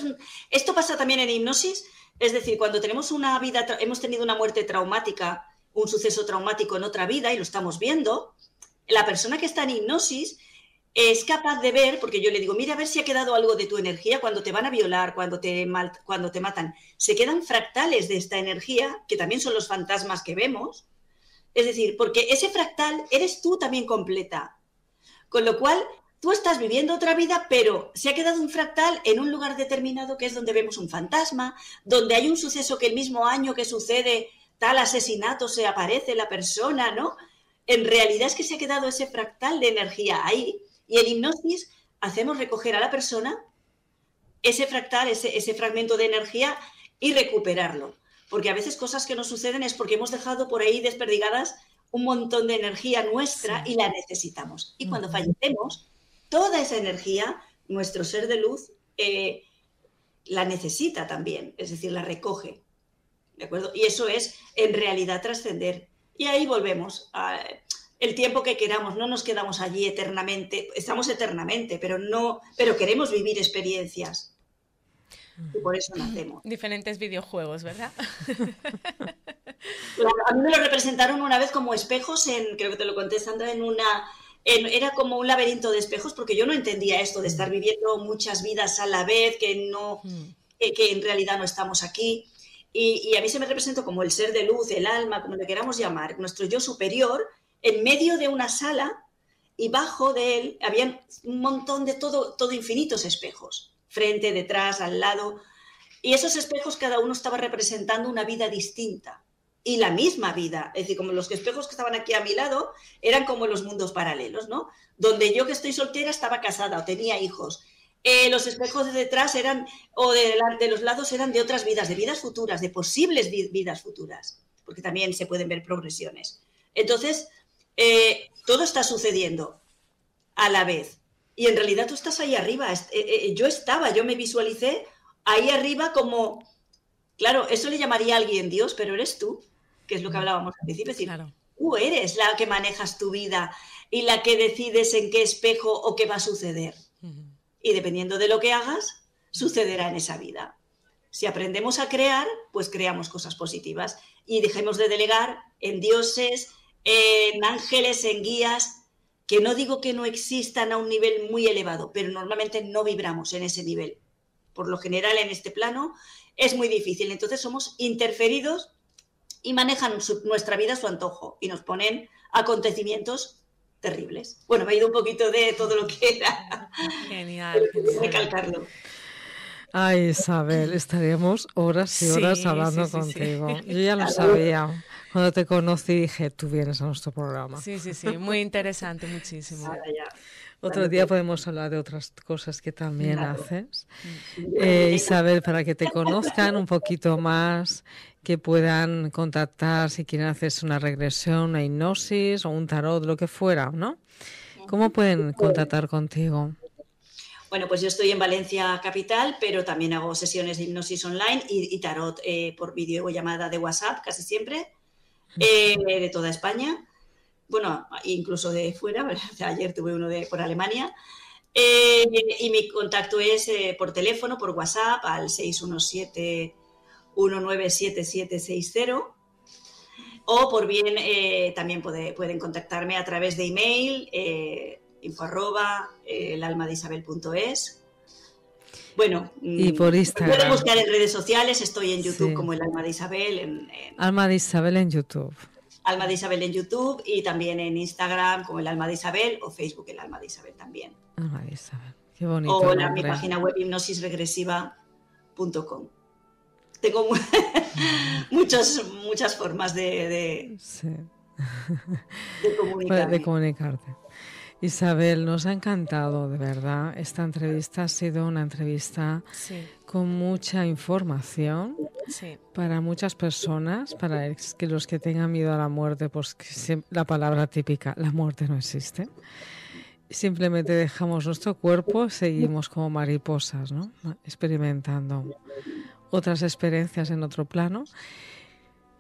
C: esto pasa también en hipnosis, es decir, cuando tenemos una vida, hemos tenido una muerte traumática, un suceso traumático en otra vida y lo estamos viendo, la persona que está en hipnosis es capaz de ver, porque yo le digo, mira a ver si ha quedado algo de tu energía cuando te van a violar, cuando te matan. Se quedan fractales de esta energía, que también son los fantasmas que vemos. Es decir, porque ese fractal eres tú también completa. Con lo cual, tú estás viviendo otra vida, pero se ha quedado un fractal en un lugar determinado que es donde vemos un fantasma, donde hay un suceso que el mismo año que sucede tal asesinato se aparece la persona, ¿no? En realidad es que se ha quedado ese fractal de energía ahí. Y en hipnosis hacemos recoger a la persona ese fractal, ese fragmento de energía y recuperarlo. Porque a veces cosas que nos suceden es porque hemos dejado por ahí desperdigadas un montón de energía nuestra y la necesitamos. Y cuando fallecemos, toda esa energía, nuestro ser de luz, la necesita también, es decir, la recoge. ¿De acuerdo? Y eso es, en realidad, trascender. Y ahí volvemos a el tiempo que queramos, no nos quedamos allí eternamente, estamos eternamente, pero queremos vivir experiencias. Y por eso nacemos.
B: Diferentes videojuegos, ¿verdad?
C: Claro, a mí me lo representaron una vez como espejos, creo que te lo conté, Sandra, era como un laberinto de espejos, porque yo no entendía esto de estar viviendo muchas vidas a la vez, que en realidad no estamos aquí. Y a mí se me representó como el ser de luz, el alma, como le queramos llamar, nuestro yo superior, en medio de una sala, y bajo de él había un montón de todo infinitos espejos, frente, detrás, al lado, y esos espejos cada uno estaba representando una vida distinta, y la misma vida, es decir, como los espejos que estaban aquí a mi lado, eran como los mundos paralelos, ¿no? Donde yo que estoy soltera estaba casada o tenía hijos. Los espejos de detrás de los lados eran de otras vidas, de vidas futuras, de posibles vidas futuras, porque también se pueden ver progresiones. Entonces, todo está sucediendo a la vez. Y en realidad tú estás ahí arriba. Yo me visualicé ahí arriba como, claro, eso le llamaría a alguien Dios, pero eres tú, que es lo que hablábamos al principio. Es decir, claro, tú eres la que manejas tu vida y la que decides en qué espejo o qué va a suceder. Y dependiendo de lo que hagas, sucederá en esa vida. Si aprendemos a crear, pues creamos cosas positivas y dejemos de delegar en dioses, en ángeles, en guías, que no digo que no existan a un nivel muy elevado, pero normalmente no vibramos en ese nivel. Por lo general, en este plano es muy difícil. Entonces somos interferidos y manejan nuestra vida a su antojo y nos ponen acontecimientos terribles. Bueno, me ha ido un poquito de todo lo que era.
B: Genial, genial.
C: Recalcarlo.
A: Ay, Isabel, estaríamos horas y horas hablando contigo. Sí. Yo ya lo sabía. Cuando te conocí dije, tú vienes a nuestro programa.
B: Sí, muy interesante, muchísimo.
A: Otro día podemos hablar de otras cosas que también haces. Isabel, para que te conozcan un poquito más, que puedan contactar si quieren hacerse una regresión, una hipnosis o un tarot, lo que fuera, ¿no? ¿Cómo pueden contactar contigo?
C: Bueno, pues yo estoy en Valencia capital, pero también hago sesiones de hipnosis online y tarot por videollamada de WhatsApp casi siempre, de toda España. Bueno, incluso de fuera, ayer tuve uno por Alemania. Y mi contacto es por teléfono, por WhatsApp, al 617-197760. O por bien, también pueden contactarme a través de email, info@elalmadeisabel.es. Bueno,
A: y por Instagram.
C: Pueden buscar en redes sociales, estoy en YouTube como El Alma de Isabel.
A: Alma de Isabel en YouTube.
C: Alma de Isabel en YouTube y también en Instagram como El Alma de Isabel o Facebook El Alma de Isabel también.
A: Alma de Isabel, qué bonito.
C: O mi página web hipnosisregresiva.com. Tengo muchas formas de
A: comunicarte. Isabel, nos ha encantado, de verdad. Esta entrevista ha sido una entrevista con mucha información para muchas personas, para que los que tengan miedo a la muerte, pues la palabra típica, la muerte no existe. Simplemente dejamos nuestro cuerpo, seguimos como mariposas, ¿no? Experimentando otras experiencias en otro plano.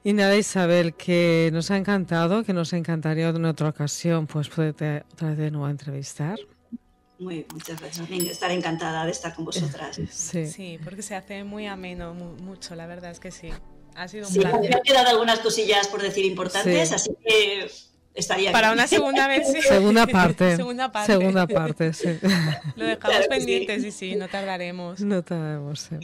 A: Y nada, Isabel, que nos ha encantado, que nos encantaría en otra ocasión pues poderte otra vez de nuevo entrevistar.
C: Muchas gracias. Estaré encantada de estar con vosotras.
B: Sí, porque se hace muy ameno, mucho, la verdad es que sí. Ha sido un placer.
C: Me han quedado algunas cosillas por decir importantes, así que estaría
B: para
C: bien.
B: Una segunda vez, sí.
A: Segunda parte, sí.
B: Lo dejamos pendientes y sí, no tardaremos.
A: No tardaremos, sí.